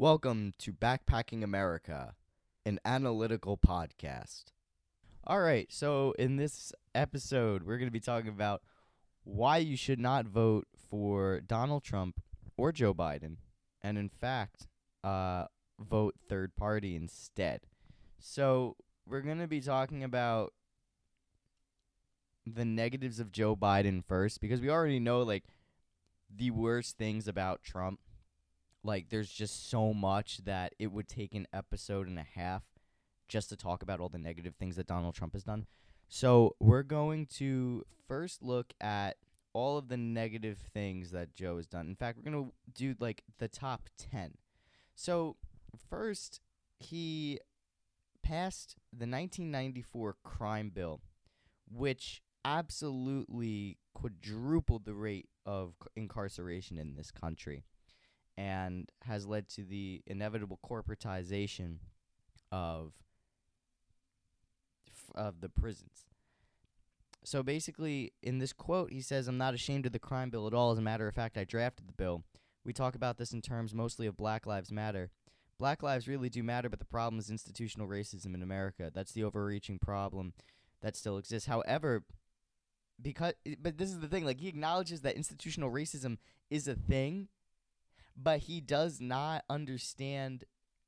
Welcome to Backpacking America, an analytical podcast. All right, so in this episode, we're going to be talking about why you should not vote for Donald Trump or Joe Biden, and in fact, vote third party instead. So, we're going to be talking about the negatives of Joe Biden first, because we already know, the worst things about Trump. There's just so much that it would take an episode and a half just to talk about all the negative things that Donald Trump has done. So we're going to first look at all of the negative things that Joe has done. In fact, we're going to do, the top 10. So first, he passed the 1994 crime bill, which absolutely quadrupled the rate of incarceration in this country, and has led to the inevitable corporatization of the prisons. So basically, in this quote, he says, "I'm not ashamed of the crime bill at all. As a matter of fact, I drafted the bill. We talk about this in terms mostly of Black Lives Matter. Black lives really do matter, but the problem is institutional racism in America. That's the overreaching problem that still exists. However, but this is the thing, he acknowledges that institutional racism is a thing, but he does not understand,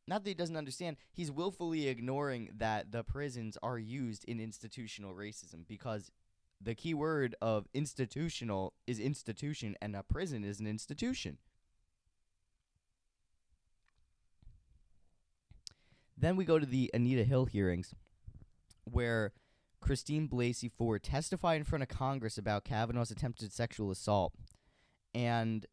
not that he doesn't understand, he's willfully ignoring that the prisons are used in institutional racism, because the key word of institutional is institution, and a prison is an institution." Then we go to the Anita Hill hearings, where Christine Blasey Ford testified in front of Congress about Kavanaugh's attempted sexual assault, and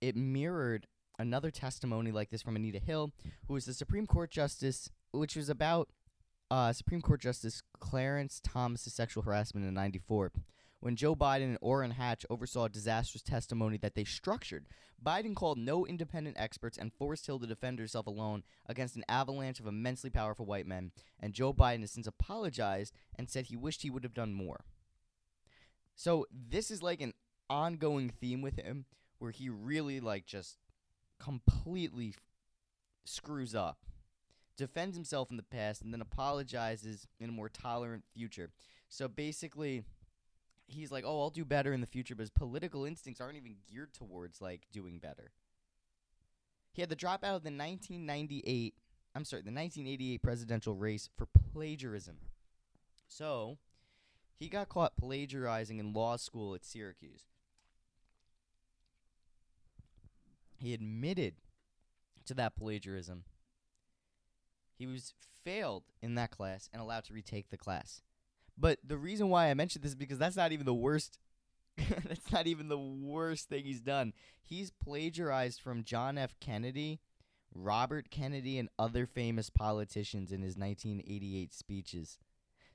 it mirrored another testimony like this from Anita Hill, who was the Supreme Court Justice, which was about Supreme Court Justice Clarence Thomas's sexual harassment in '94, when Joe Biden and Orrin Hatch oversaw a disastrous testimony that they structured. Biden called no independent experts and forced Hill to defend herself alone against an avalanche of immensely powerful white men, and Joe Biden has since apologized and said he wished he would have done more. So this is an ongoing theme with him, where he really just completely screws up, defends himself in the past, and then apologizes in a more tolerant future. So basically, he's like, "Oh, I'll do better in the future," but his political instincts aren't even geared towards doing better. He had to drop out of the 1988 presidential race for plagiarism. So he got caught plagiarizing in law school at Syracuse. He admitted to that plagiarism. He was failed in that class and allowed to retake the class. But the reason why I mentioned this is because that's not even the worst. That's not even the worst thing he's done. He's plagiarized from John F. Kennedy, Robert Kennedy, and other famous politicians in his 1988 speeches.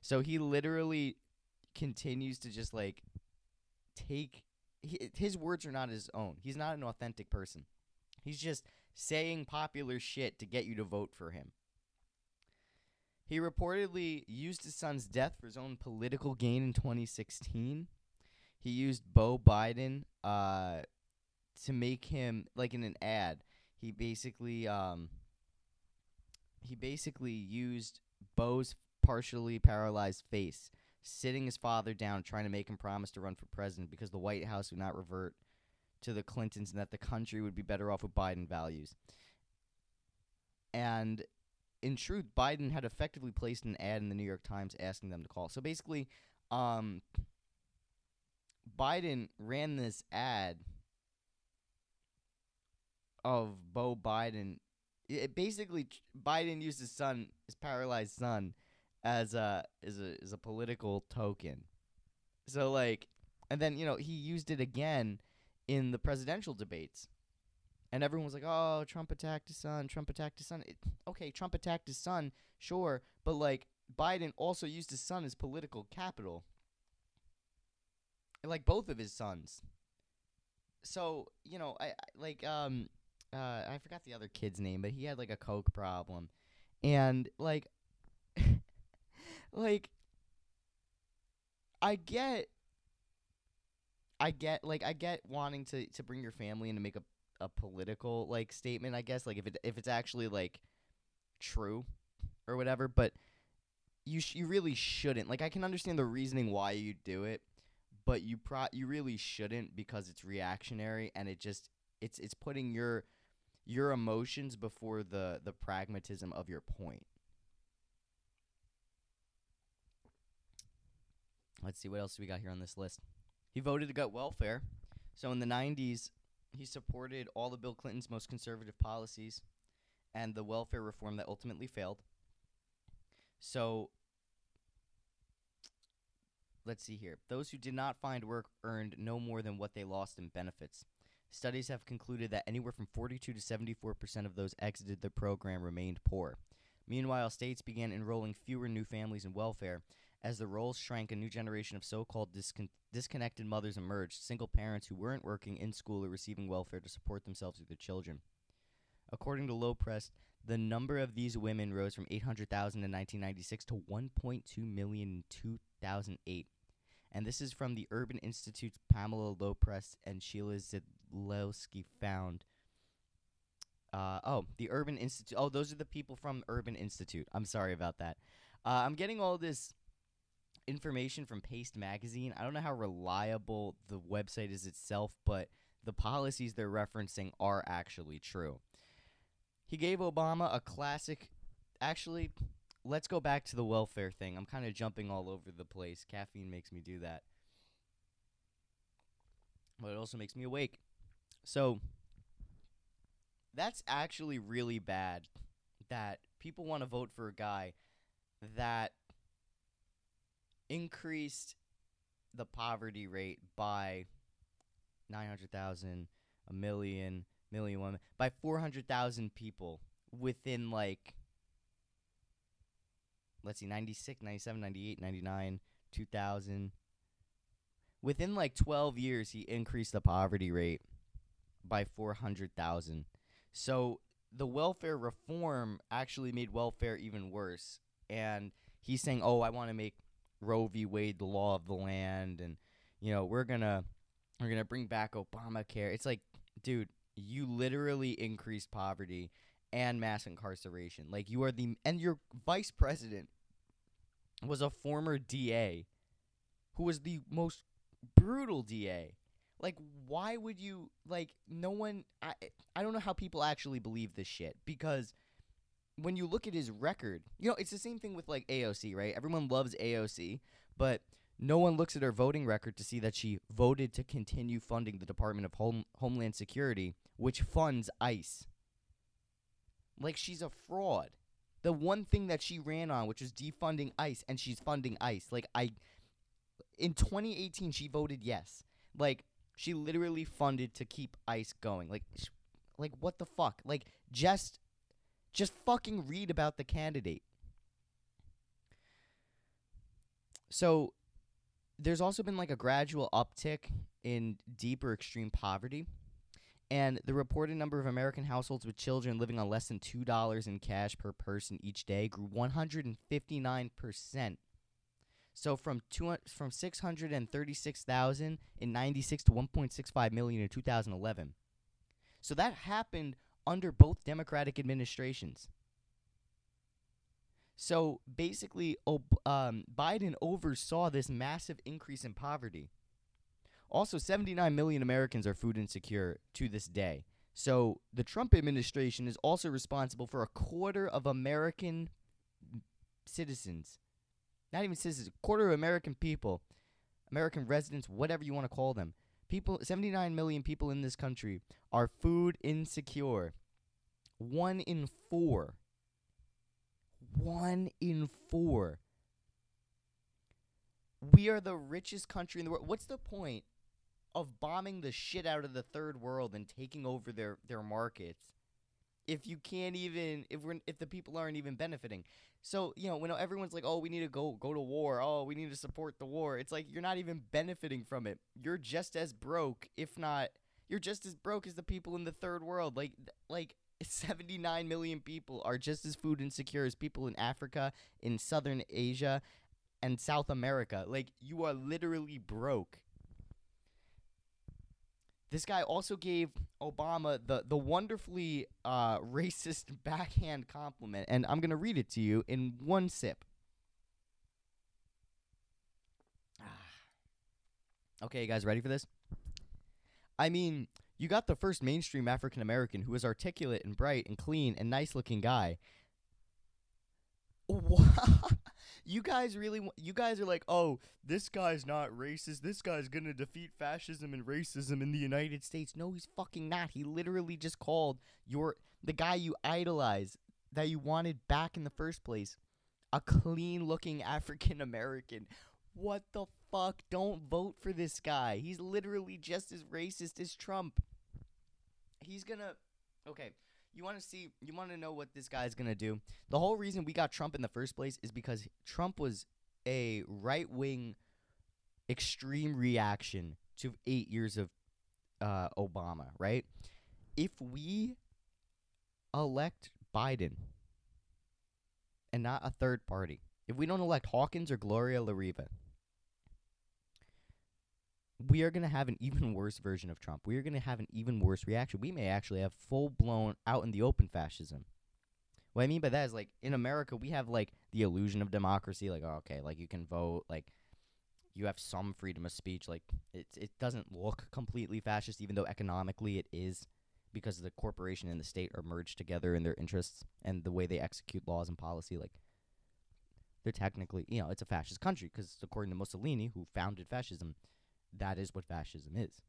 So he literally continues to just take his words are not his own. He's not an authentic person. He's just saying popular shit to get you to vote for him. He reportedly used his son's death for his own political gain in 2016. He used Beau Biden to make him, in an ad. He basically used Beau's partially paralyzed face, sitting his father down, trying to make him promise to run for president because the White House would not revert to the Clintons and that the country would be better off with Biden values. And in truth, Biden had effectively placed an ad in the New York Times asking them to call. So basically, Biden ran this ad of Beau Biden. Biden used his paralyzed son, as a political token. So and then he used it again in the presidential debates. And everyone was like, "Oh, Trump attacked his son. Trump attacked his son." Okay, Trump attacked his son, sure, but Biden also used his son as political capital. Both of his sons. So, I forgot the other kid's name, but he had a coke problem. And I get wanting to bring your family in to make a political like statement, I guess, like if it's actually like true or whatever, but you really shouldn't. Like I can understand the reasoning why you do it, but you really shouldn't because it's reactionary and it's putting your emotions before the pragmatism of your point. Let's see what else we got here on this list. He voted to gut welfare. So in the 90s, he supported all of Bill Clinton's most conservative policies and the welfare reform that ultimately failed. So let's see here. Those who did not find work earned no more than what they lost in benefits. Studies have concluded that anywhere from 42 to 74% of those exited the program remained poor. Meanwhile, states began enrolling fewer new families in welfare. As the rolls shrank, a new generation of so-called disconnected mothers emerged, single parents who weren't working, in school, or receiving welfare to support themselves or their children. According to Low Press, the number of these women rose from 800,000 in 1996 to 1.2 million in 2008. And this is from the Urban Institute's Pamela Lopress and Sheila Zidlowski found. The Urban Institute. Oh, those are the people from Urban Institute. I'm sorry about that. I'm getting all this information from Paste Magazine. I don't know how reliable the website is itself, but the policies they're referencing are actually true. He gave Obama a classic. Actually, let's go back to the welfare thing. I'm kind of jumping all over the place. Caffeine makes me do that. But it also makes me awake. So, that's actually really bad that people want to vote for a guy that increased the poverty rate by 900,000, a million women, by 400,000 people within, like, let's see, 96, 97, 98, 99, 2000. Within, like, 12 years, he increased the poverty rate by 400,000. So the welfare reform actually made welfare even worse. And he's saying, oh, I want to make Roe v. Wade the law of the land, and we're gonna bring back Obamacare. It's like, dude, you literally increased poverty and mass incarceration. Like, and your vice president was a former DA who was the most brutal DA. Like, why would you, like, no one, I don't know how people actually believe this shit, because when you look at his record, it's the same thing with, like, AOC, right? Everyone loves AOC, but no one looks at her voting record to see that she voted to continue funding the Department of Homeland Security, which funds ICE. Like, she's a fraud. The one thing that she ran on, which was defunding ICE, and she's funding ICE. Like, in 2018, she voted yes. Like, she literally funded to keep ICE going. Like, what the fuck? Like, just fucking read about the candidate. So, there's also been, like, a gradual uptick in deep or extreme poverty. And the reported number of American households with children living on less than $2 in cash per person each day grew 159%. So from 636,000 in 96 to 1.65 million in 2011. So that happened under both Democratic administrations. So basically, Biden oversaw this massive increase in poverty. Also, 79 million Americans are food insecure to this day. So the Trump administration is also responsible for a quarter of American citizens. Not even citizens, a quarter of American people, American residents, whatever you want to call them. 79 million people in this country are food insecure. 1 in 4. 1 in 4. We are the richest country in the world. What's the point of bombing the shit out of the third world and taking over their markets if you can't even, if the people aren't even benefiting? So, when everyone's like, oh, we need to go to war, oh, we need to support the war, it's like you're not even benefiting from it. You're just as broke, if not, you're just as broke as the people in the third world. Like 79 million people are just as food insecure as people in Africa, in Southern Asia, and South America. Like, you are literally broke. This guy also gave Obama the wonderfully racist backhand compliment, and I'm going to read it to you in one sip. Okay, you guys ready for this? I mean, you got the first mainstream African American who is articulate and bright and clean and nice looking guy. You guys you guys are like, oh, this guy's not racist. This guy's gonna defeat fascism and racism in the United States. No, he's fucking not. He literally just called the guy you idolize, that you wanted back in the first place, a clean looking African American. What the fuck? Don't vote for this guy. He's literally just as racist as Trump. He's gonna. Okay. You want to know what this guy's going to do? The whole reason we got Trump in the first place is because Trump was a right-wing extreme reaction to 8 years of Obama, right? If we elect Biden and not a third party, if we don't elect Hawkins or Gloria LaRiva, we are going to have an even worse version of Trump. We are going to have an even worse reaction. We may actually have full-blown, out-in-the-open fascism. What I mean by that is, like, in America, we have, like, the illusion of democracy. Like, oh, okay, like, you can vote. Like, you have some freedom of speech. Like, it doesn't look completely fascist, even though economically it is, because the corporation and the state are merged together in their interests and the way they execute laws and policy. Like, they're technically, it's a fascist country because, according to Mussolini, who founded fascism, that is what fascism is.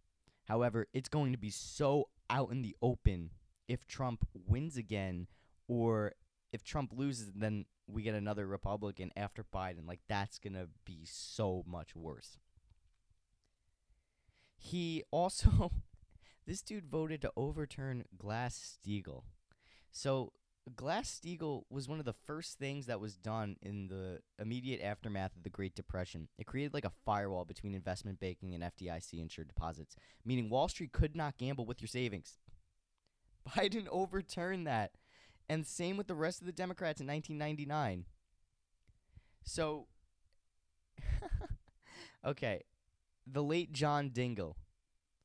However, it's going to be so out in the open if Trump wins again, or if Trump loses, then we get another Republican after Biden. Like, that's going to be so much worse. He also, this dude voted to overturn Glass-Steagall. So Glass-Steagall was one of the first things that was done in the immediate aftermath of the Great Depression. It created like a firewall between investment banking and FDIC-insured deposits, meaning Wall Street could not gamble with your savings. Biden overturned that, and same with the rest of the Democrats in 1999. So, okay, the late John Dingell,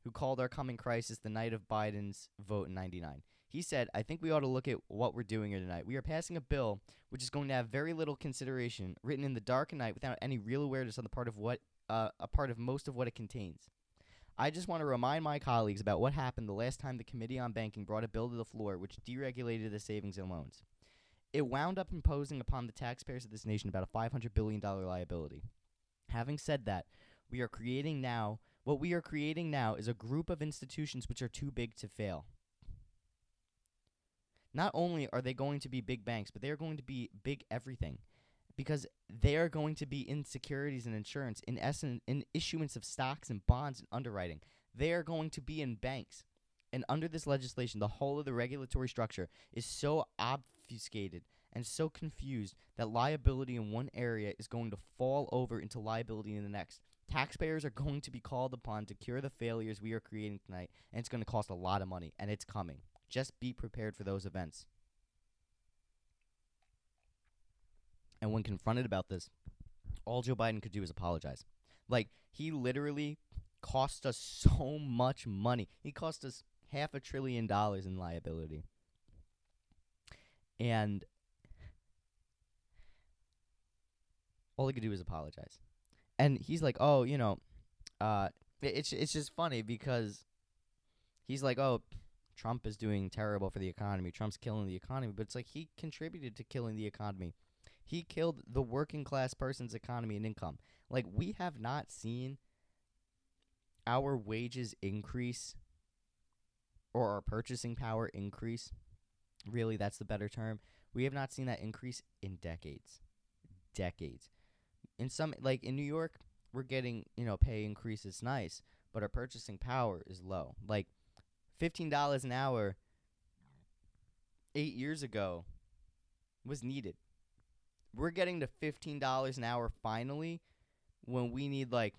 who called our coming crisis the night of Biden's vote in 99. He said, I think we ought to look at what we're doing here tonight. We are passing a bill which is going to have very little consideration, written in the dark of night without any real awareness on the part of most of what it contains. I just want to remind my colleagues about what happened the last time the Committee on Banking brought a bill to the floor which deregulated the savings and loans. It wound up imposing upon the taxpayers of this nation about a $500 billion liability. Having said that, what we are creating now is a group of institutions which are too big to fail. Not only are they going to be big banks, but they are going to be big everything, because they are going to be in securities and insurance, in essence, in issuance of stocks and bonds and underwriting. They are going to be in banks. And under this legislation, the whole of the regulatory structure is so obfuscated and so confused that liability in one area is going to fall over into liability in the next. Taxpayers are going to be called upon to cure the failures we are creating tonight, and it's going to cost a lot of money, and it's coming. Just be prepared for those events. And when confronted about this, all Joe Biden could do is apologize. Like, he literally cost us so much money. He cost us $500 billion in liability. And all he could do is apologize. And he's like, oh, it's just funny because he's like, oh, Trump is doing terrible for the economy. Trump's killing the economy. But it's like he contributed to killing the economy. He killed the working class person's economy and income. Like, we have not seen our wages increase or our purchasing power increase. Really, that's the better term. We have not seen that increase in decades. Decades. In New York, we're getting, pay increases nice, but our purchasing power is low. Like, $15 an hour 8 years ago was needed. We're getting to $15 an hour finally when we need like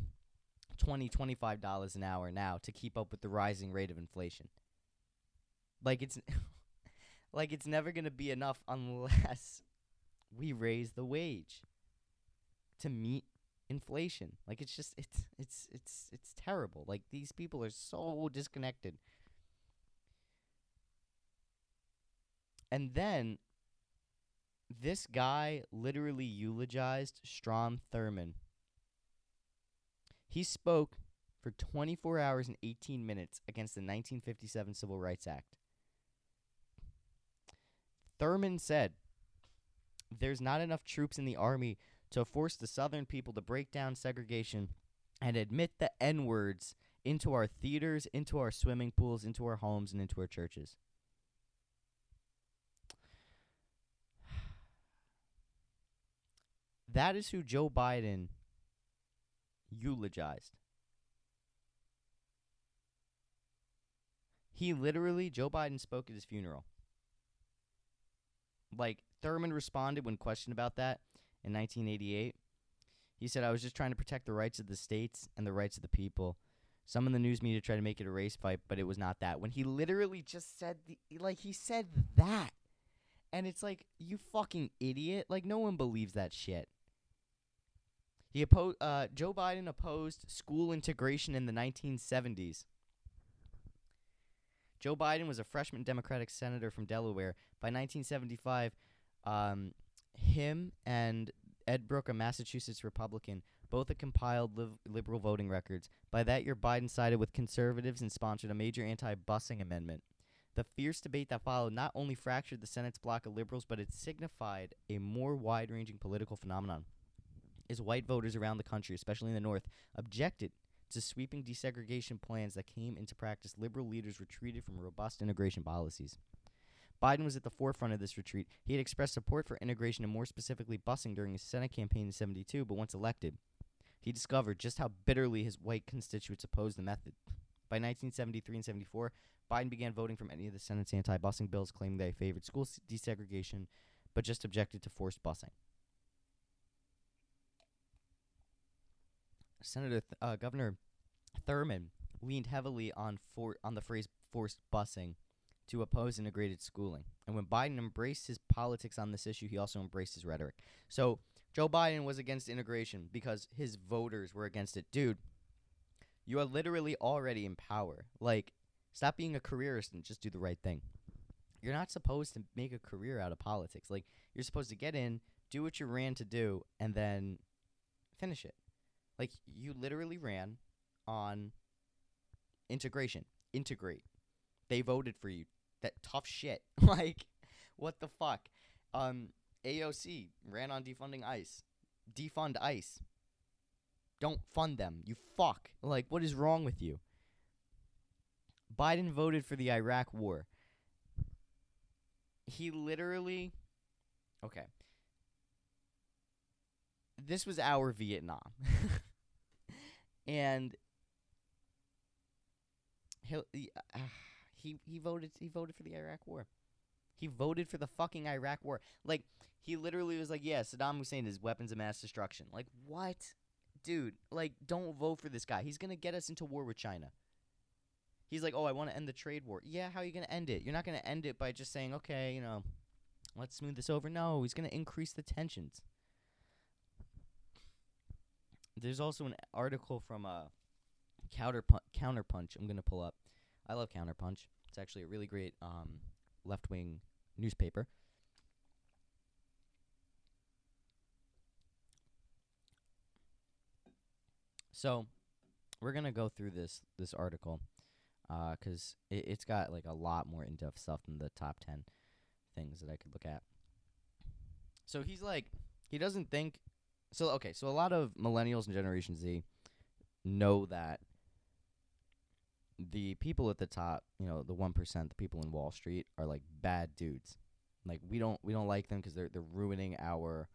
$20, $25 an hour now to keep up with the rising rate of inflation. Like, it's it's never going to be enough unless we raise the wage to meet inflation. Like, it's just it's terrible. Like, these people are so disconnected. And then this guy literally eulogized Strom Thurmond. He spoke for 24 hours and 18 minutes against the 1957 Civil Rights Act. Thurmond said, "There's not enough troops in the army to force the Southern people to break down segregation and admit the N-words into our theaters, into our swimming pools, into our homes, and into our churches." That is who Joe Biden eulogized. Joe Biden spoke at his funeral. Like, Thurmond responded when questioned about that in 1988. He said, "I was just trying to protect the rights of the states and the rights of the people. Some in the news media tried to make it a race fight, but it was not that." When he literally just said, he said that. And it's like, you fucking idiot. Like, no one believes that shit. Joe Biden opposed school integration in the 1970s. Joe Biden was a freshman Democratic senator from Delaware. By 1975, him and Ed Brooke, a Massachusetts Republican, both had compiled liberal voting records. By that year, Biden sided with conservatives and sponsored a major anti-busing amendment. The fierce debate that followed not only fractured the Senate's bloc of liberals, but it signified a more wide-ranging political phenomenon. As white voters around the country, especially in the North, objected to sweeping desegregation plans that came into practice, liberal leaders retreated from robust integration policies. Biden was at the forefront of this retreat. He had expressed support for integration and more specifically busing during his Senate campaign in 1972, but once elected, he discovered just how bitterly his white constituents opposed the method. By 1973 and 74, Biden began voting for many of the Senate's anti-busing bills, claiming they favored school desegregation, but just objected to forced busing. Governor Thurmond leaned heavily on the phrase forced busing to oppose integrated schooling. And when Biden embraced his politics on this issue, he also embraced his rhetoric. So Joe Biden was against integration because his voters were against it. Dude, you are literally already in power. Like, stop being a careerist and just do the right thing. You're not supposed to make a career out of politics. Like, you're supposed to get in, do what you ran to do, and then finish it. Like, you literally ran on integration. Integrate. They voted for you. That tough shit. Like, what the fuck? AOC ran on defunding ICE. Defund ICE. Don't fund them. You fuck. Like, what is wrong with you? Biden voted for the Iraq war. He literally... Okay. This was our Vietnam. And he voted for the Iraq war. He voted for the fucking Iraq war. Like, he literally was like, yeah, Saddam Hussein is weapons of mass destruction. Like, what? Dude, like, don't vote for this guy. He's going to get us into war with China. He's like, oh, I want to end the trade war. Yeah, how are you going to end it? You're not going to end it by just saying, okay, let's smooth this over. No, he's going to increase the tensions. There's also an article from Counterpunch I'm going to pull up. I love Counterpunch. It's actually a really great left-wing newspaper. So we're going to go through this article because it's got like a lot more in-depth stuff than the top 10 things that I could look at. So he's like, he doesn't think... So, okay, so a lot of millennials and Generation Z know that the people at the top, the 1%, the people in Wall Street, are like bad dudes. Like, we don't like them because they're ruining our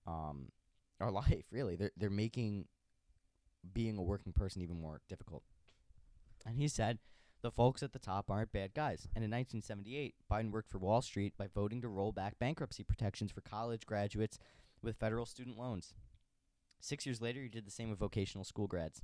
life. Really, they're making being a working person even more difficult. And he said the folks at the top aren't bad guys. And in 1978, Biden worked for Wall Street by voting to roll back bankruptcy protections for college graduates with federal student loans. 6 years later, he did the same with vocational school grads.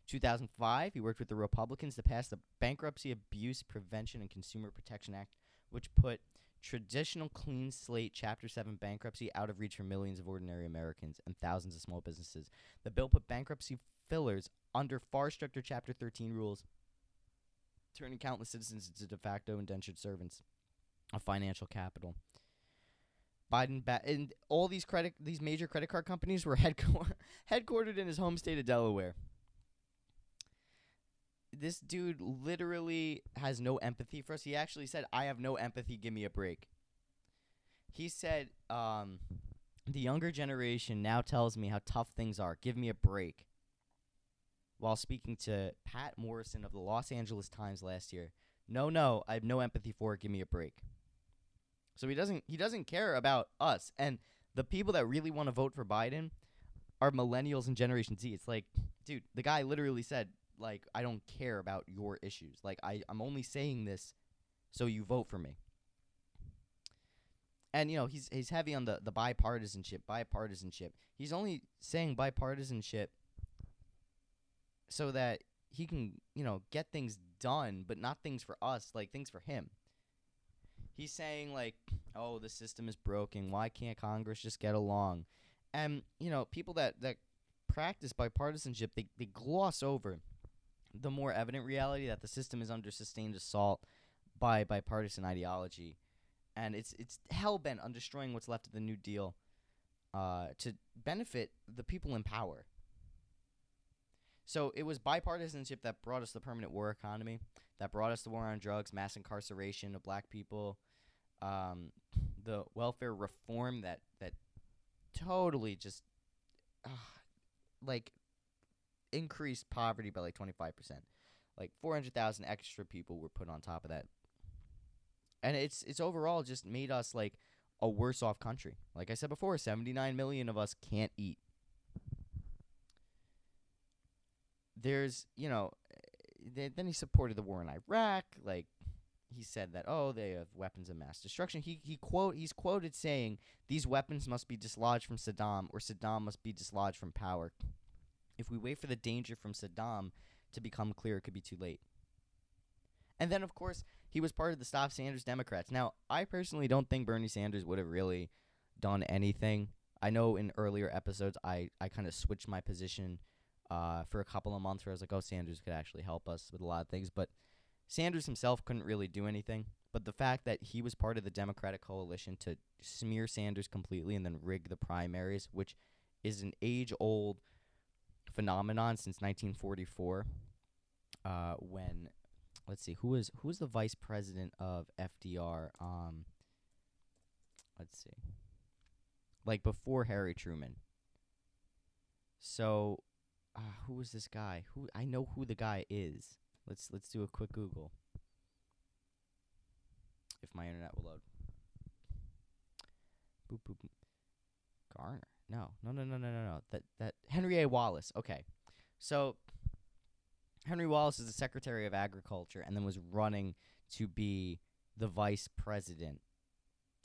2005, he worked with the Republicans to pass the Bankruptcy Abuse Prevention and Consumer Protection Act, which put traditional clean slate Chapter 7 bankruptcy out of reach for millions of ordinary Americans and thousands of small businesses. The bill put bankruptcy fillers under far stricter Chapter 13 rules, turning countless citizens into de facto indentured servants of financial capital. And all these major credit card companies were headquartered in his home state of Delaware. This dude literally has no empathy for us. He actually said, "I have no empathy, give me a break." He said, the younger generation now tells me how tough things are. Give me a break. While speaking to Pat Morrison of the Los Angeles Times last year, no, I have no empathy for it. Give me a break. So he doesn't care about us. And the people that really want to vote for Biden are millennials and Generation Z. It's like, dude, the guy literally said, like, I don't care about your issues. Like, I'm only saying this so you vote for me. And, you know, he's heavy on the bipartisanship. He's only saying bipartisanship so that he can, you know, get things done, but not things for us, like things for him. He's saying, like, oh, the system is broken. Why can't Congress just get along? And, you know, people that practice bipartisanship, they gloss over the more evident reality that the system is under sustained assault by bipartisan ideology. And it's hell-bent on destroying what's left of the New Deal to benefit the people in power. So it was bipartisanship that brought us the permanent war economy, that brought us the war on drugs, mass incarceration of black people, the welfare reform that totally just like increased poverty by like 25%. Like 400,000 extra people were put on top of that. And it's overall just made us like a worse off country. Like I said before, 79 million of us can't eat. There's, you know, then he supported the war in Iraq. Like, he said that, oh, they have weapons of mass destruction. He's quoted saying, these weapons must be dislodged from Saddam, or Saddam must be dislodged from power. If we wait for the danger from Saddam to become clear, it could be too late. And then, of course, he was part of the Stop Sanders Democrats. Now, I personally don't think Bernie Sanders would have really done anything. I know in earlier episodes I kind of switched my position for a couple of months where I was like, oh, Sanders could actually help us with a lot of things. But Sanders himself couldn't really do anything. But the fact that he was part of the Democratic coalition to smear Sanders completely and then rig the primaries, which is an age-old phenomenon since 1944, when, let's see, who was the vice president of FDR? Let's see, like before Harry Truman. So, who was this guy? I know who the guy is. Let's do a quick Google. If my internet will load. Boop boop. Garner. No. That Henry A. Wallace. Okay. So Henry Wallace is the Secretary of Agriculture and then was running to be the vice president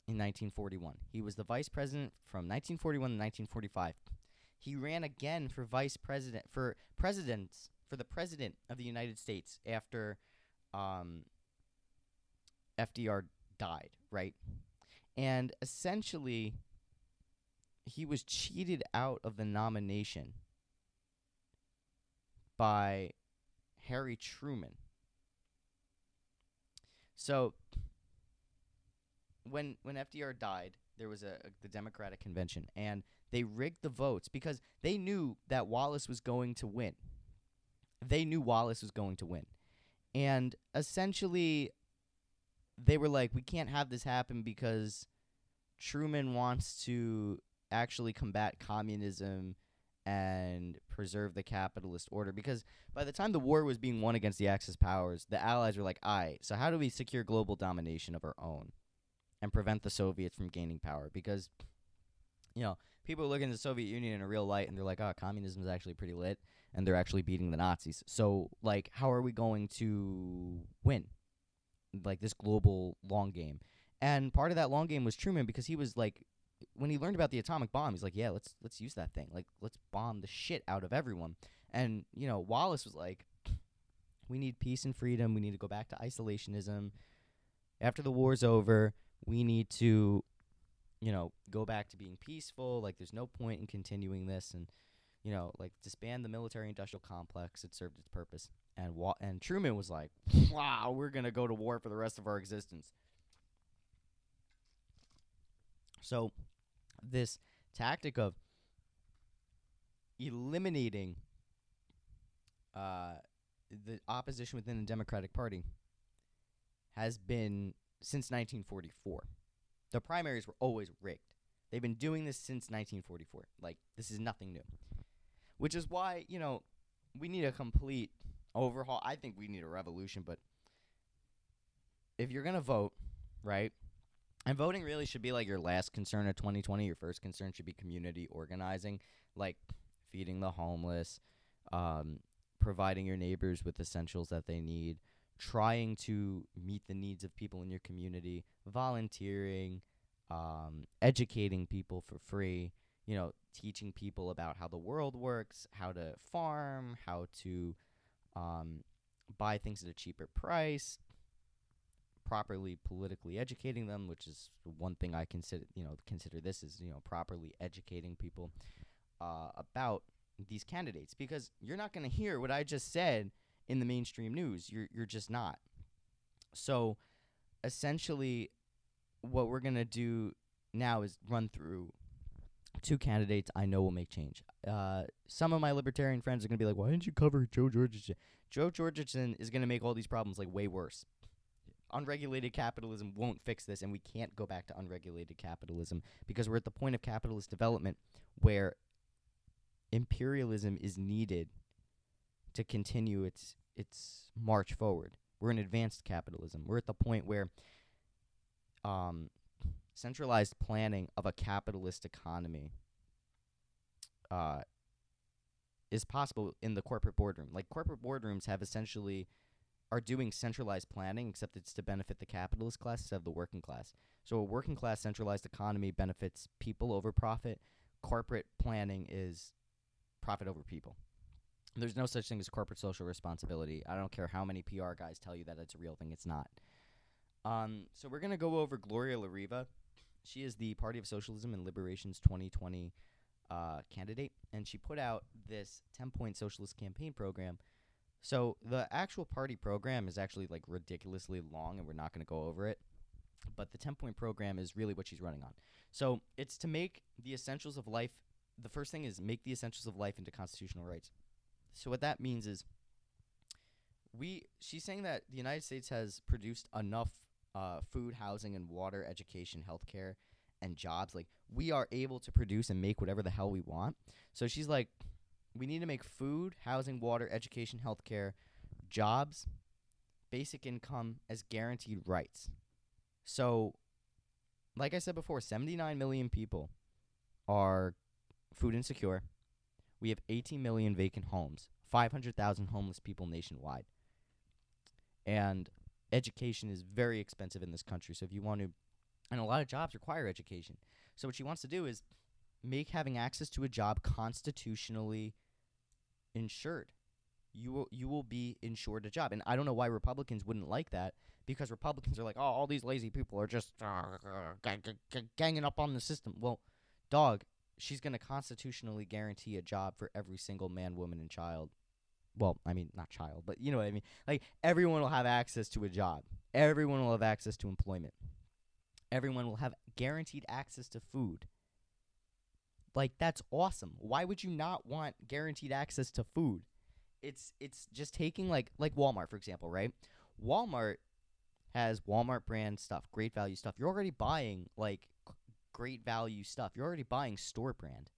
in 1941. He was the vice president from 1941 to 1945. He ran again for vice president for the president of the United States after FDR died, right? And essentially he was cheated out of the nomination by Harry Truman. So when FDR died, there was the Democratic convention, and they rigged the votes because they knew that Wallace was going to win. And essentially they were like, we can't have this happen because Truman wants to actually combat communism and preserve the capitalist order. Because by the time the war was being won against the Axis powers, the Allies were like, so how do we secure global domination of our own and prevent the Soviets from gaining power? Because, you know, people are looking at the Soviet Union in a real light, and they're like, communism is actually pretty lit, and they're actually beating the Nazis. So, like, how are we going to win, like, this global long game? And part of that long game was Truman, because he was like, when he learned about the atomic bomb, he's like, yeah, let's use that thing. Like, let's bomb the shit out of everyone. And, you know, Wallace was like, we need peace and freedom. We need to go back to isolationism. After the war's over, we need to, go back to being peaceful. Like, there's no point in continuing this, and like, disband the military-industrial complex. It served its purpose. And Truman was like, wow, we're gonna go to war for the rest of our existence. So this tactic of eliminating the opposition within the Democratic Party has been since 1944. The primaries were always rigged. They've been doing this since 1944. Like, this is nothing new. Which is why, we need a complete overhaul. I think we need a revolution, but if you're going to vote, right, and voting really should be like your last concern of 2020. Your first concern should be community organizing, like feeding the homeless, providing your neighbors with essentials that they need, trying to meet the needs of people in your community, volunteering, educating people for free, teaching people about how the world works, how to farm, how to buy things at a cheaper price, properly politically educating them, which is one thing I consider this is, properly educating people about these candidates, because you're not going to hear what I just said in the mainstream news. You're just not. So essentially what we're going to do now is run through two candidates I know will make change. Some of my libertarian friends are going to be like, why didn't you cover Joe Georgeson? Joe Georgeson is going to make all these problems like way worse. Unregulated capitalism won't fix this, and we can't go back to unregulated capitalism because we're at the point of capitalist development where imperialism is needed to continue its march forward. We're in advanced capitalism. We're at the point where centralized planning of a capitalist economy is possible in the corporate boardroom. Like, corporate boardrooms are doing centralized planning, except it's to benefit the capitalist class instead of the working class. So a working class centralized economy benefits people over profit. Corporate planning is profit over people. There's no such thing as corporate social responsibility. I don't care how many PR guys tell you that it's a real thing. It's not. So we're going to go over Gloria LaRiva. She is the Party of Socialism and Liberation's 2020 candidate, and she put out this 10-point socialist campaign program. So the actual party program is actually like ridiculously long, and we're not going to go over it. But the 10-point program is really what she's running on. So it's to make the essentials of life. The first thing is make the essentials of life into constitutional rights. So what that means is she's saying that the United States has produced enough food, housing, and water, education, healthcare, and jobs. Like, we are able to produce and make whatever the hell we want. So she's like, we need to make food, housing, water, education, healthcare, jobs, basic income as guaranteed rights. So, like I said before, 79 million people are food insecure. We have 18 million vacant homes, 500,000 homeless people nationwide. And education is very expensive in this country. So if you want to, and a lot of jobs require education. So what she wants to do is make having access to a job constitutionally insured. You will be insured a job. And I don't know why Republicans wouldn't like that, because Republicans are like, oh, all these lazy people are just ganging up on the system. Well, dog, she's going to constitutionally guarantee a job for every single man, woman, and child. Well, I mean, not child, but you know what I mean. Like, everyone will have access to a job. Everyone will have access to employment. Everyone will have guaranteed access to food. Like, that's awesome. Why would you not want guaranteed access to food? It's just taking, like Walmart, for example, right? Walmart has Walmart brand stuff, great value stuff. You're already buying, like, great value stuff. You're already buying store brand.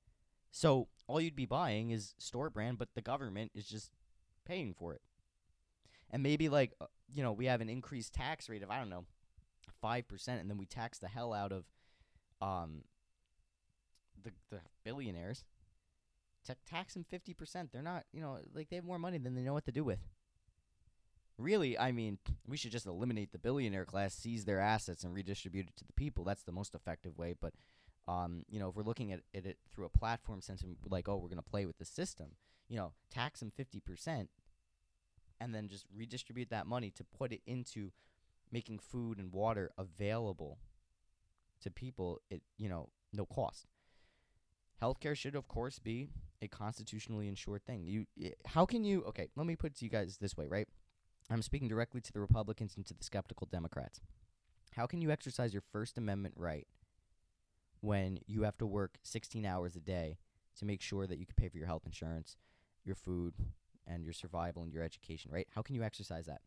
So all you'd be buying is store brand, but the government is just paying for it. And maybe, like, we have an increased tax rate of, I don't know, 5%, and then we tax the hell out of the billionaires. Tax them 50%. They're not, like, they have more money than they know what to do with. Really, I mean, we should just eliminate the billionaire class, seize their assets, and redistribute it to the people. That's the most effective way. But, if we're looking at it through a platform sense, and like, oh, we're going to play with the system, tax them 50%, and then just redistribute that money to put it into making food and water available to people at, no cost. Healthcare should, of course, be a constitutionally insured thing. How can you? Okay, let me put it to you guys this way, right? I'm speaking directly to the Republicans and to the skeptical Democrats. How can you exercise your First Amendment right when you have to work 16 hours a day to make sure that you can pay for your health insurance, your food, and your survival and your education, right? How can you exercise that?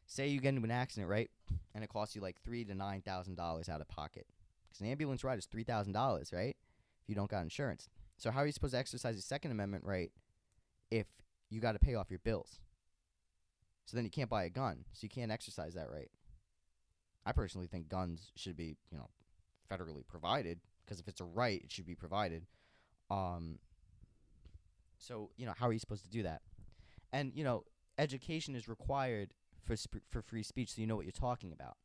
Say you get into an accident, right, and it costs you like $3,000 to $9,000 out of pocket, because an ambulance ride is $3,000, right? If you don't got insurance. So how are you supposed to exercise your Second Amendment right if you got to pay off your bills? So then you can't buy a gun, so you can't exercise that right. I personally think guns should be, federally provided, because if it's a right, it should be provided. So, how are you supposed to do that? And, education is required for free speech, so you know what you're talking about.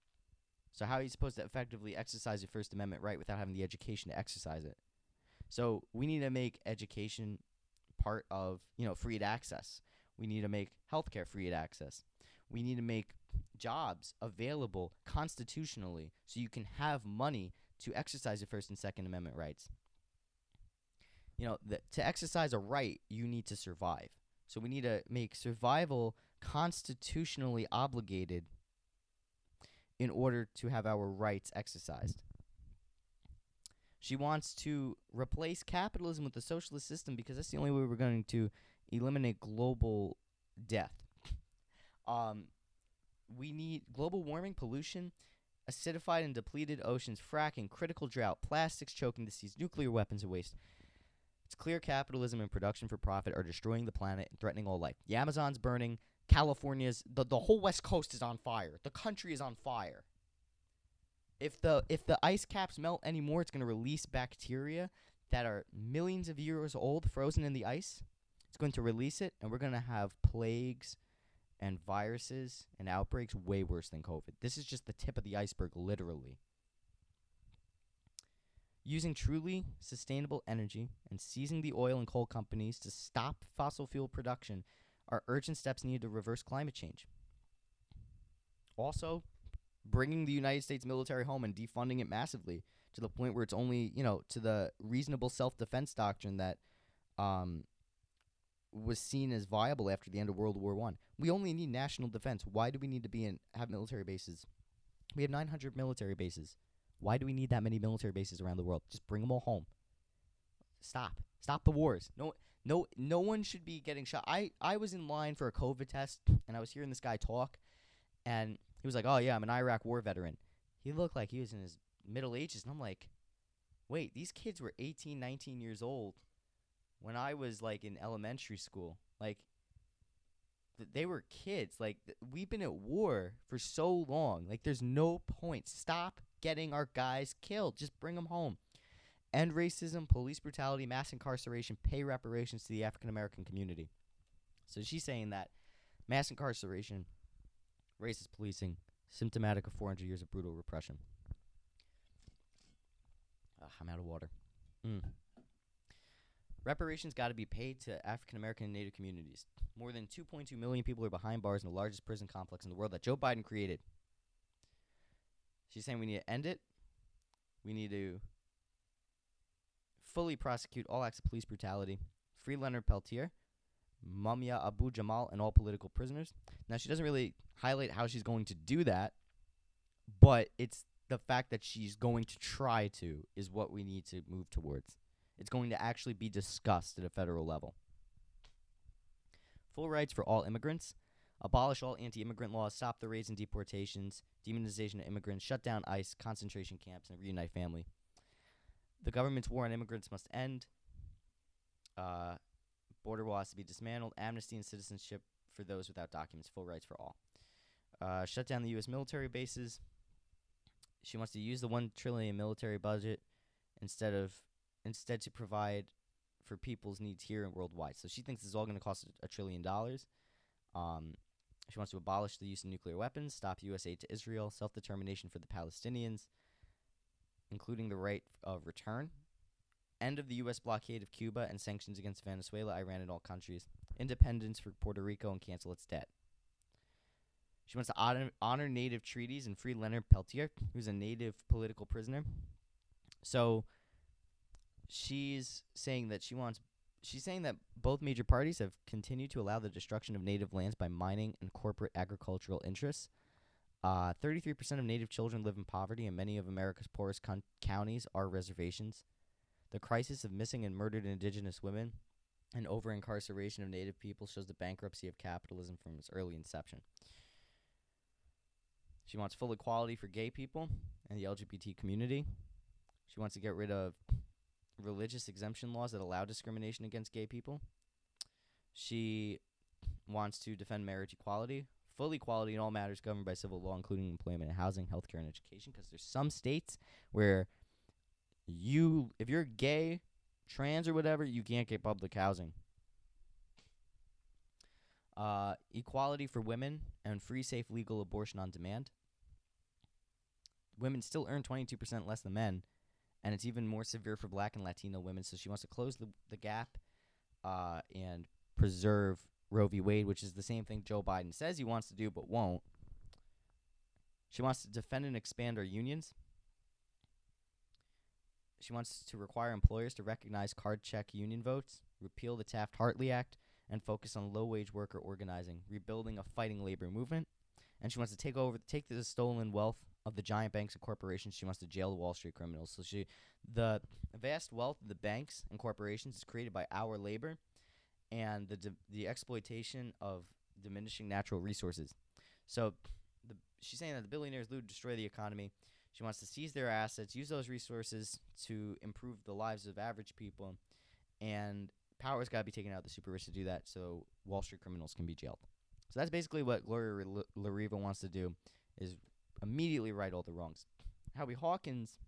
So how are you supposed to effectively exercise your First Amendment right without having the education to exercise it? So we need to make education part of, free access. We need to make healthcare free access. We need to make jobs available constitutionally so you can have money to exercise your First and Second Amendment rights. To exercise a right, you need to survive. So we need to make survival constitutionally obligated in order to have our rights exercised. She wants to replace capitalism with the socialist system because that's the only way we're going to eliminate global death. We need global warming, pollution, acidified and depleted oceans, fracking, critical drought, plastics choking the seas, nuclear weapons and waste. It's clear capitalism and production for profit are destroying the planet and threatening all life. The Amazon's burning. California's the whole West Coast is on fire. The country is on fire. If the ice caps melt anymore, it's going to release bacteria that are millions of years old, frozen in the ice. It's going to release it, and we're going to have plagues and viruses and outbreaks way worse than COVID. This is just the tip of the iceberg, literally. Using truly sustainable energy and seizing the oil and coal companies to stop fossil fuel production are urgent steps needed to reverse climate change. Also, bringing the United States military home and defunding it massively to the point where it's only, to the reasonable self-defense doctrine that was seen as viable after the end of World War I. We only need national defense. Why do we need to have military bases? We have 900 military bases. Why do we need that many military bases around the world? Just bring them all home. Stop the wars. No one should be getting shot. I was in line for a COVID test, and I was hearing this guy talk, and he was like, "Oh yeah, I'm an Iraq war veteran." He looked like he was in his middle ages, and I'm like, "Wait, these kids were 18, 19 years old when I was like in elementary school. Like they were kids. Like we've been at war for so long. Like there's no point. Stop getting our guys killed. Just bring them home. End racism, police brutality, mass incarceration, pay reparations to the African American community." So she's saying that mass incarceration, racist policing, symptomatic of 400 years of brutal repression. I'm out of water. Reparations got to be paid to African American and Native communities. More than 2.2 million people are behind bars in the largest prison complex in the world that Joe Biden created. She's saying we need to end it. We need to fully prosecute all acts of police brutality, free Leonard Peltier, Mumia Abu Jamal, and all political prisoners. Now, she doesn't really highlight how she's going to do that, but it's the fact that she's going to try to is what we need to move towards. It's going to actually be discussed at a federal level. Full rights for all immigrants. Abolish all anti-immigrant laws. Stop the raids and deportations. Demonization of immigrants. Shut down ICE, concentration camps, and reunite family. The government's war on immigrants must end. Border wall has to be dismantled. Amnesty and citizenship for those without documents. Full rights for all. Shut down the U.S. military bases. She wants to use the $1 trillion military budget instead to provide for people's needs here and worldwide. So she thinks this is all going to cost $1 trillion. She wants to abolish the use of nuclear weapons, stop U.S. aid to Israel, self-determination for the Palestinians, including the right of return, end of the U.S. blockade of Cuba and sanctions against Venezuela, Iran, and all countries, independence for Puerto Rico, and cancel its debt. She wants to honor native treaties and free Leonard Peltier, who's a native political prisoner. So she's saying that both major parties have continued to allow the destruction of native lands by mining and corporate agricultural interests. 33% of native children live in poverty, and many of America's poorest counties are reservations. The crisis of missing and murdered indigenous women and over-incarceration of native people shows the bankruptcy of capitalism from its early inception. She wants full equality for gay people and the LGBT community. She wants to get rid of religious exemption laws that allow discrimination against gay people. She wants to defend marriage equality, full equality in all matters governed by civil law, including employment and housing, healthcare, and education, because there's some states where if you're gay, trans, or whatever, you can't get public housing. Equality for women and free, safe, legal abortion on demand. Women still earn 22% less than men, and it's even more severe for Black and Latino women. So she wants to close the gap and preserve Roe v. Wade, which is the same thing Joe Biden says he wants to do but won't. She wants to defend and expand our unions. She wants to require employers to recognize card check union votes, repeal the Taft-Hartley Act, and focus on low-wage worker organizing, rebuilding a fighting labor movement. And she wants to take the stolen wealth of the giant banks and corporations. She wants to jail the Wall Street criminals. So the vast wealth of the banks and corporations is created by our labor and the exploitation of diminishing natural resources. So she's saying that the billionaires loot, destroy the economy. She wants to seize their assets, use those resources to improve the lives of average people, and power's got to be taken out of the super rich to do that so Wall Street criminals can be jailed. So that's basically what Gloria LaRiva wants to do, is immediately right all the wrongs. Howie Hawkins,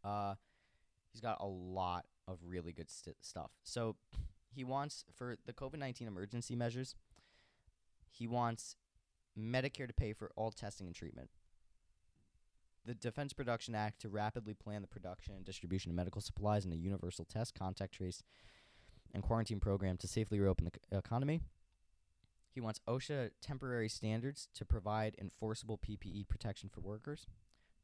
he's got a lot of really good stuff. So he wants, for the COVID-19 emergency measures, he wants Medicare to pay for all testing and treatment. The Defense Production Act to rapidly plan the production and distribution of medical supplies and a universal test, contact trace, and quarantine program to safely reopen the economy. He wants OSHA temporary standards to provide enforceable PPE protection for workers.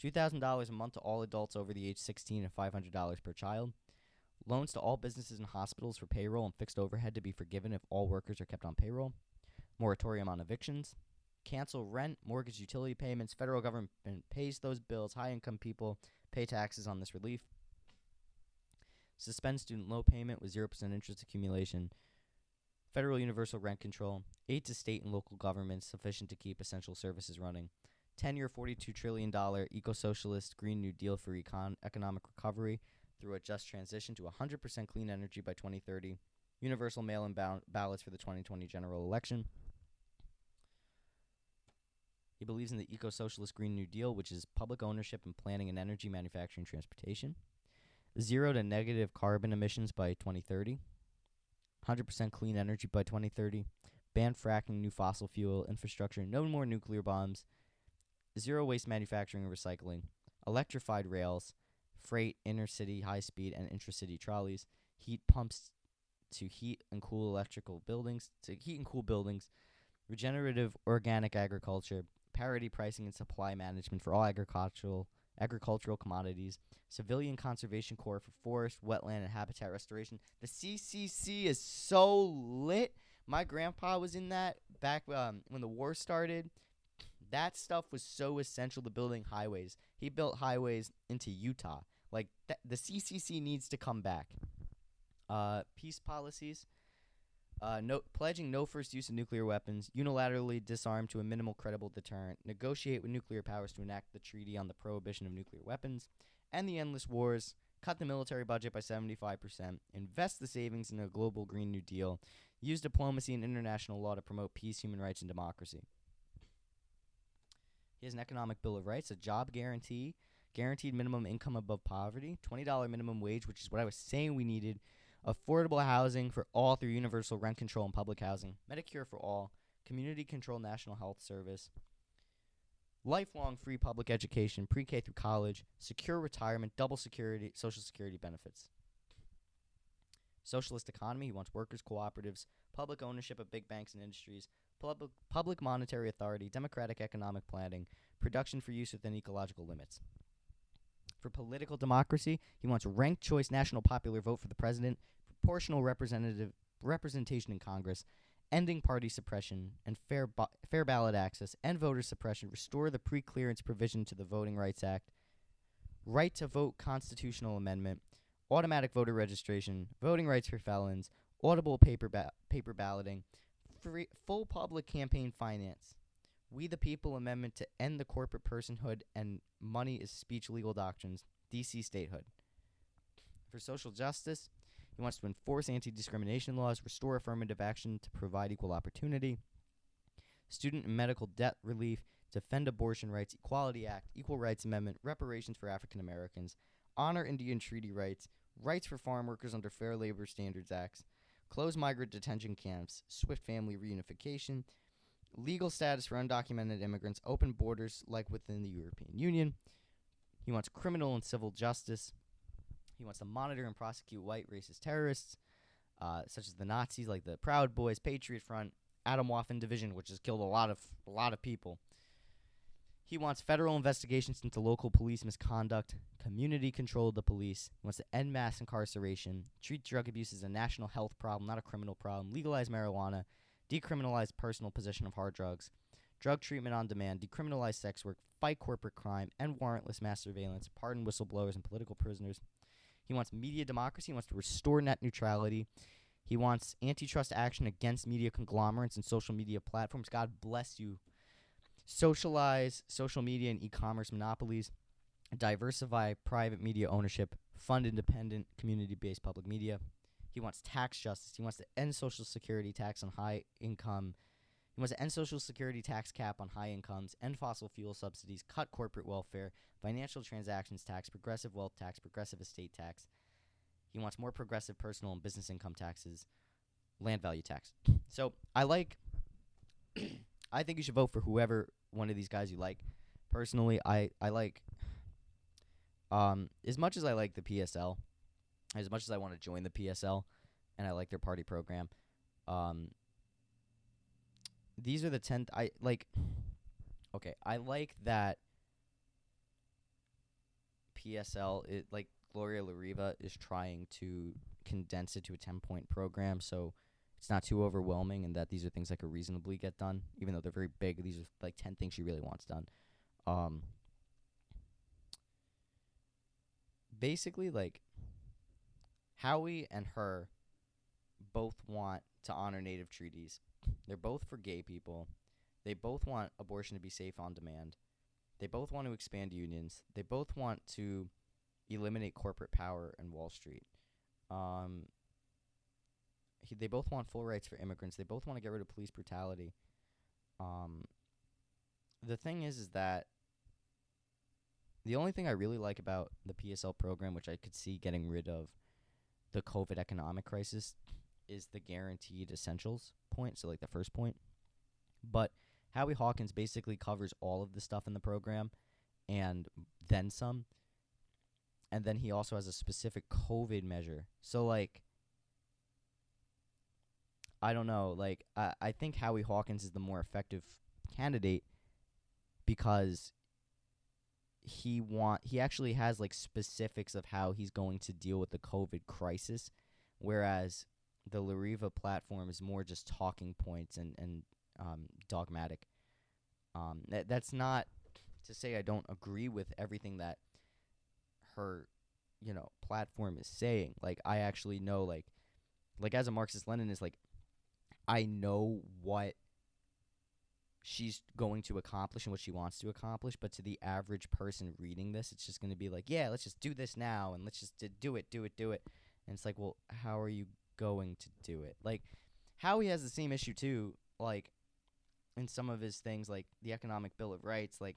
$2,000 a month to all adults over the age 16 and $500 per child. Loans to all businesses and hospitals for payroll and fixed overhead to be forgiven if all workers are kept on payroll. Moratorium on evictions. Cancel rent, mortgage, utility payments. Federal government pays those bills. High-income people pay taxes on this relief. Suspend student loan payment with 0% interest accumulation. Federal universal rent control. Aid to state and local governments sufficient to keep essential services running. 10-year, $42 trillion eco-socialist Green New Deal for economic recovery through a just transition to 100% clean energy by 2030. Universal mail-in ballots for the 2020 general election. He believes in the eco-socialist Green New Deal, which is public ownership and planning in energy, manufacturing, transportation. 0 to negative carbon emissions by 2030. 100% clean energy by 2030. Ban fracking, new fossil fuel infrastructure, no more nuclear bombs. 0 waste manufacturing and recycling. Electrified rails, freight, intercity, high-speed, and intracity trolleys. Heat pumps to heat and cool buildings. Regenerative organic agriculture. Parity pricing and supply management for all agricultural commodities, Civilian Conservation Corps for forest, wetland, and habitat restoration. The CCC is so lit. My grandpa was in that back when the war started. That stuff was so essential to building highways. He built highways into Utah. Like, the CCC needs to come back. Peace policies. Pledging no first use of nuclear weapons, unilaterally disarm to a minimal credible deterrent, negotiate with nuclear powers to enact the treaty on the prohibition of nuclear weapons, end the endless wars, cut the military budget by 75%, invest the savings in a global Green New Deal, use diplomacy and international law to promote peace, human rights, and democracy. He has an economic bill of rights, a job guarantee, guaranteed minimum income above poverty, $20 minimum wage, which is what I was saying we needed, affordable housing for all through universal rent control and public housing, Medicare for all, community-controlled national health service, lifelong free public education, pre-K through college, secure retirement, double security, Social Security benefits. Socialist economy, he wants workers' cooperatives, public ownership of big banks and industries, public monetary authority, democratic economic planning, production for use within ecological limits. For political democracy, he wants ranked choice national popular vote for the president, proportional representation in Congress, ending party suppression and fair ballot access, end voter suppression, restore the pre-clearance provision to the Voting Rights Act, right to vote constitutional amendment, automatic voter registration, voting rights for felons, audible paper balloting, full public campaign finance, We the People amendment to end the corporate personhood and money is speech legal doctrines, D.C. statehood. For social justice, he wants to enforce anti-discrimination laws, restore affirmative action to provide equal opportunity, student and medical debt relief, defend abortion rights, Equality Act, Equal Rights Amendment, reparations for African Americans, honor Indian treaty rights, rights for farm workers under Fair Labor Standards Acts, close migrant detention camps, swift family reunification, legal status for undocumented immigrants, open borders like within the European Union. He wants criminal and civil justice. He wants to monitor and prosecute white racist terrorists, such as the Nazis, like the Proud Boys, Patriot Front, Atomwaffen Division, which has killed a lot of people. He wants federal investigations into local police misconduct, community control of the police. He wants to end mass incarceration, treat drug abuse as a national health problem, not a criminal problem, legalize marijuana, decriminalize personal possession of hard drugs, drug treatment on demand, decriminalize sex work, fight corporate crime, end warrantless mass surveillance, pardon whistleblowers and political prisoners. He wants media democracy. He wants to restore net neutrality. He wants antitrust action against media conglomerates and social media platforms. God bless you. Socialize social media and e-commerce monopolies. Diversify private media ownership. Fund independent, community-based public media. He wants tax justice. He wants to end Social Security tax on high income. He wants to end Social Security tax cap on high incomes, end fossil fuel subsidies, cut corporate welfare, financial transactions tax, progressive wealth tax, progressive estate tax. He wants more progressive personal and business income taxes, land value tax. So I think you should vote for whoever one of these guys you like. Personally, I like, as much as I like the PSL, as much as I want to join the PSL, and I like their party program, these are the 10 I like that PSL, like Gloria LaRiva is trying to condense it to a 10-point program, so it's not too overwhelming, and that these are things that could reasonably get done, even though they're very big. These are like 10 things she really wants done. Basically, like, Howie and her both want to honor Native treaties. They're both for gay people. They both want abortion to be safe on demand. They both want to expand unions. They both want to eliminate corporate power and Wall Street. They both want full rights for immigrants. They both want to get rid of police brutality. The thing is that the only thing I really like about the PSL program, which I could see getting rid of the COVID economic crisis, is the guaranteed essentials point, so like the first point. But Howie Hawkins basically covers all of the stuff in the program and then some. And then he also has a specific COVID measure. So, like, I don't know. Like, I think Howie Hawkins is the more effective candidate because he actually has, like, specifics of how he's going to deal with the COVID crisis, whereas the LaRiva platform is more just talking points and dogmatic. That's not to say I don't agree with everything that her, platform is saying. Like, I actually know, like as a Marxist-Leninist, like, I know what she's going to accomplish and what she wants to accomplish, but to the average person reading this, it's just going to be like, yeah, let's just do this now, and let's just do it. And it's like, well, how are you going to do it? Like, Howie has the same issue too, like, in some of his things, like the Economic Bill of Rights. Like,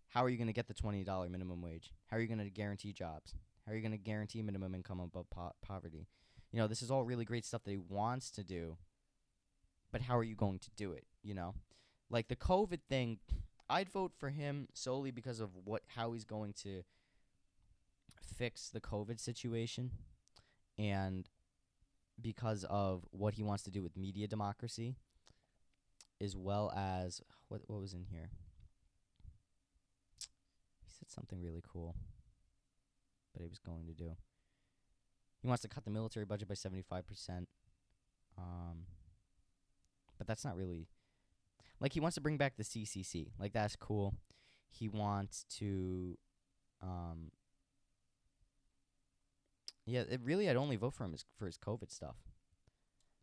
how are you going to get the $20 minimum wage? How are you going to guarantee jobs? How are you going to guarantee minimum income above poverty? This is all really great stuff that he wants to do, but how are you going to do it, Like, the COVID thing, I'd vote for him solely because of how he's going to fix the COVID situation. And because of what he wants to do with media democracy, as well as what was in here. He said something really cool that he was going to do. He wants to cut the military budget by 75%. But that's not really... Like, he wants to bring back the CCC. Like, that's cool. He wants to... Yeah, I'd only vote for him for his COVID stuff.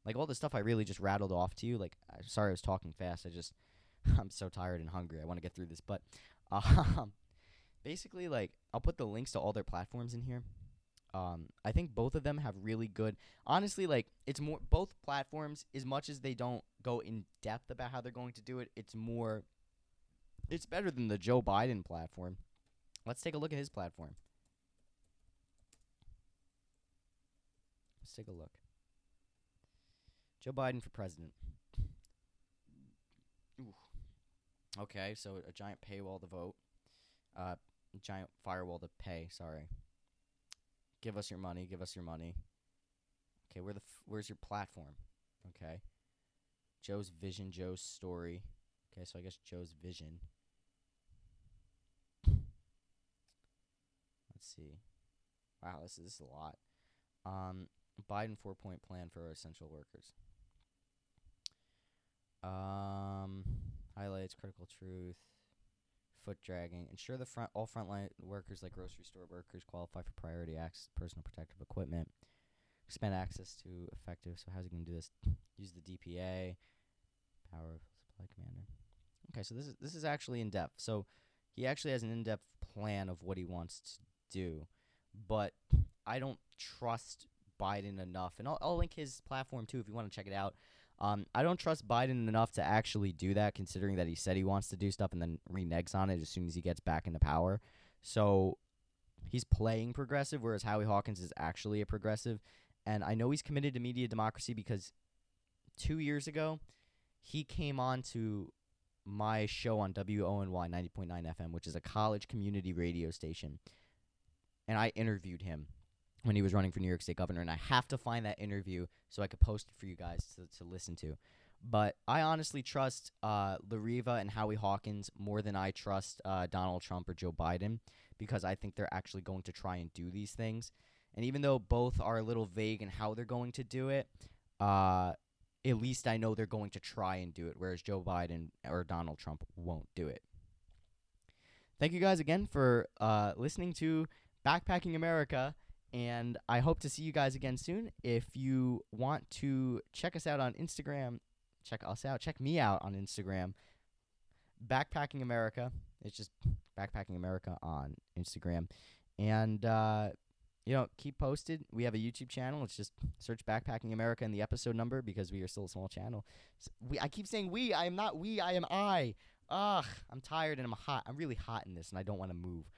Like, all the stuff I really just rattled off to you. Like, sorry I was talking fast. I'm so tired and hungry. I want to get through this. But basically, like, I'll put the links to all their platforms in here. I think both of them have really good... Honestly, like, it's more... Both platforms, as much as they don't go in depth about how they're going to do it, it's more... It's better than the Joe Biden platform. Let's take a look at his platform. Let's take a look. Joe Biden for president. Ooh. Okay, so a giant paywall to vote. Giant firewall to pay, sorry. Give us your money, give us your money. Okay, where's your platform? Okay. Joe's vision, Joe's story. Okay, so I guess Joe's vision. Let's see. Wow, this is a lot. Biden 4-point plan for our essential workers. Highlights, critical truth, foot dragging. Ensure all frontline workers like grocery store workers qualify for priority access to personal protective equipment. Expand access to effective. So how's he going to do this? Use the DPA. Power of supply commander. Okay, so this is actually in depth. So he actually has an in-depth plan of what he wants to do, but I don't trust Biden enough, and I'll link his platform too if you want to check it out. I don't trust Biden enough to actually do that, considering that he said he wants to do stuff and then reneges on it as soon as he gets back into power. So he's playing progressive, whereas Howie Hawkins is actually a progressive. And I know he's committed to media democracy because 2 years ago, he came on to my show on WONY 90.9 FM, which is a college community radio station. And I interviewed him when he was running for New York State governor, and I have to find that interview so I could post it for you guys to listen to. But I honestly trust LaRiva and Howie Hawkins more than I trust Donald Trump or Joe Biden, because I think they're actually going to try and do these things. And even though both are a little vague in how they're going to do it, at least I know they're going to try and do it, whereas Joe Biden or Donald Trump won't do it. Thank you guys again for listening to Backpacking America. And I hope to see you guys again soon. If you want to check us out on Instagram, check me out on Instagram. Backpacking America. It's just Backpacking America on Instagram. And, keep posted. We have a YouTube channel. It's just search Backpacking America in the episode number because we are still a small channel. I keep saying we. I am not we. I am I. Ugh, I'm tired and I'm hot. I'm really hot in this and I don't want to move.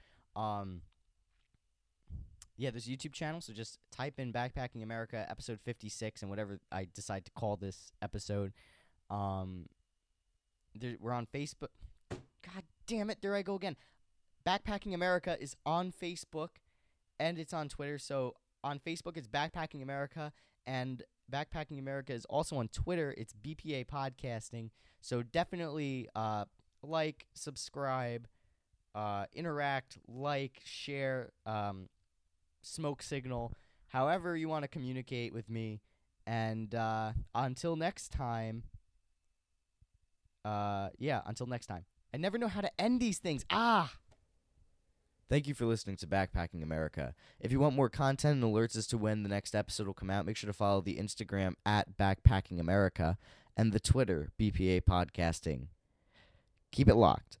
Yeah, there's a YouTube channel, so just type in Backpacking America episode 56 and whatever I decide to call this episode. We're on Facebook. God damn it, there I go again. Backpacking America is on Facebook, and it's on Twitter. So on Facebook, it's Backpacking America, and Backpacking America is also on Twitter. It's BPA Podcasting. So definitely like, subscribe, interact, share, smoke signal, however you want to communicate with me. And until next time, until next time. I never know how to end these things. Thank you for listening to Backpacking America. If you want more content and alerts as to when the next episode will come out, make sure to follow the Instagram at Backpacking America and the Twitter, BPA Podcasting. Keep it locked.